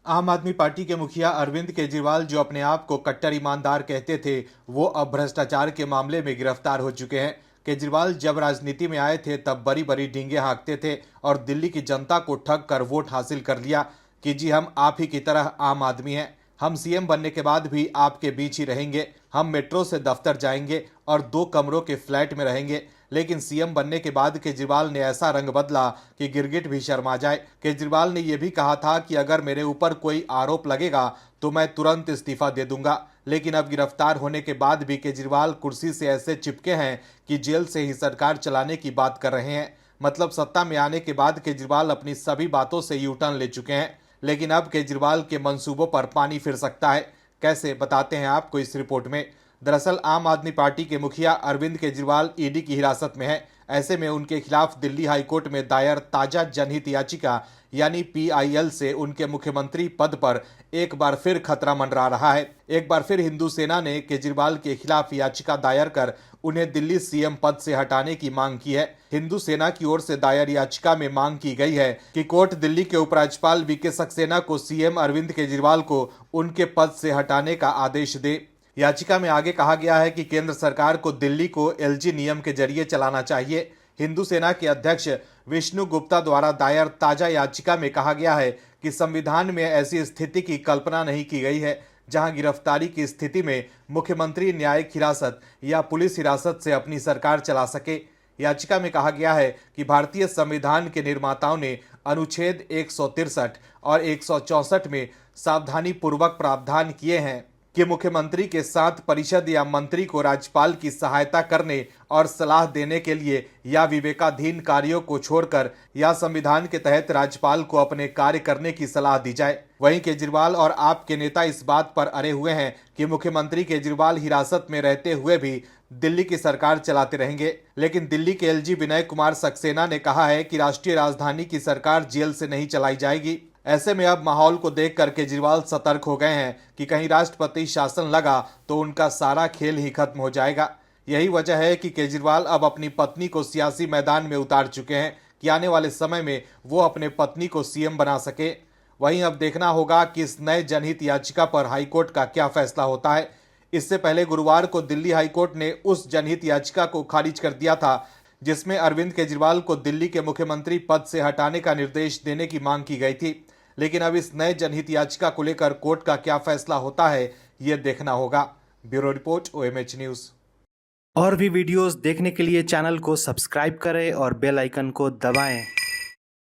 आम आदमी पार्टी के मुखिया अरविंद केजरीवाल, जो अपने आप को कट्टर ईमानदार कहते थे, वो अब भ्रष्टाचार के मामले में गिरफ्तार हो चुके हैं। केजरीवाल जब राजनीति में आए थे तब बड़ी बड़ी डींगे हाँकते थे और दिल्ली की जनता को ठग कर वोट हासिल कर लिया कि जी हम आप ही की तरह आम आदमी हैं, हम सीएम बनने के बाद भी आपके बीच ही रहेंगे, हम मेट्रो से दफ्तर जाएंगे और 2 कमरों के फ्लैट में रहेंगे। लेकिन सीएम बनने के बाद केजरीवाल ने ऐसा रंग बदला कि गिरगिट भी शर्मा जाए। केजरीवाल ने यह भी कहा था कि अगर मेरे ऊपर कोई आरोप लगेगा तो मैं तुरंत इस्तीफा दे दूंगा। लेकिन अब गिरफ्तार होने के बाद भी केजरीवाल कुर्सी से ऐसे चिपके हैं कि जेल से ही सरकार चलाने की बात कर रहे हैं। मतलब सत्ता में आने के बाद केजरीवाल अपनी सभी बातों से यू टर्न ले चुके हैं। लेकिन अब केजरीवाल के मंसूबों पर पानी फिर सकता है। कैसे, बताते हैं आपको इस रिपोर्ट में। दरअसल आम आदमी पार्टी के मुखिया अरविंद केजरीवाल ईडी की हिरासत में हैं। ऐसे में उनके खिलाफ दिल्ली हाईकोर्ट में दायर ताजा जनहित याचिका यानी पीआईएल से उनके मुख्यमंत्री पद पर एक बार फिर खतरा मंडरा रहा है। एक बार फिर हिंदू सेना ने केजरीवाल के खिलाफ याचिका दायर कर उन्हें दिल्ली सीएम पद से हटाने की मांग की है। हिंदू सेना की ओर से दायर याचिका में मांग की गई है कि कोर्ट दिल्ली के उपराज्यपाल वीके सक्सेना को सीएम अरविंद केजरीवाल को उनके पद से हटाने का आदेश दे। याचिका में आगे कहा गया है कि केंद्र सरकार को दिल्ली को एलजी नियम के जरिए चलाना चाहिए। हिंदू सेना के अध्यक्ष विष्णु गुप्ता द्वारा दायर ताजा याचिका में कहा गया है कि संविधान में ऐसी स्थिति की कल्पना नहीं की गई है जहां गिरफ्तारी की स्थिति में मुख्यमंत्री न्यायिक हिरासत या पुलिस हिरासत से अपनी सरकार चला सके। याचिका में कहा गया है कि भारतीय संविधान के निर्माताओं ने अनुच्छेद 163 और 164 में सावधानी पूर्वक प्रावधान किए हैं कि मुख्यमंत्री के साथ परिषद या मंत्री को राज्यपाल की सहायता करने और सलाह देने के लिए या विवेकाधीन कार्यों को छोड़कर या संविधान के तहत राज्यपाल को अपने कार्य करने की सलाह दी जाए। वहीं केजरीवाल और आप के नेता इस बात पर अड़े हुए हैं कि मुख्यमंत्री केजरीवाल हिरासत में रहते हुए भी दिल्ली की सरकार चलाते रहेंगे। लेकिन दिल्ली के एलजी विनय कुमार सक्सेना ने कहा है कि राष्ट्रीय राजधानी की सरकार जेल से नहीं चलाई जाएगी। ऐसे में अब माहौल को देखकर केजरीवाल सतर्क हो गए हैं कि कहीं राष्ट्रपति शासन लगा तो उनका सारा खेल ही खत्म हो जाएगा। यही वजह है कि केजरीवाल अब अपनी पत्नी को सियासी मैदान में उतार चुके हैं कि आने वाले समय में वो अपने पत्नी को सीएम बना सके। वहीं अब देखना होगा कि इस नए जनहित याचिका पर हाईकोर्ट का क्या फैसला होता है। इससे पहले गुरुवार को दिल्ली हाईकोर्ट ने उस जनहित याचिका को खारिज कर दिया था जिसमें अरविंद केजरीवाल को दिल्ली के मुख्यमंत्री पद से हटाने का निर्देश देने की मांग की गई थी। लेकिन अब इस नए जनहित याचिका को लेकर कोर्ट का क्या फैसला होता है, ये देखना होगा। Bureau report, OMH news. और भी वीडियोस देखने के लिए चैनल को सब्सक्राइब करें और बेल आइकन को दबाएं।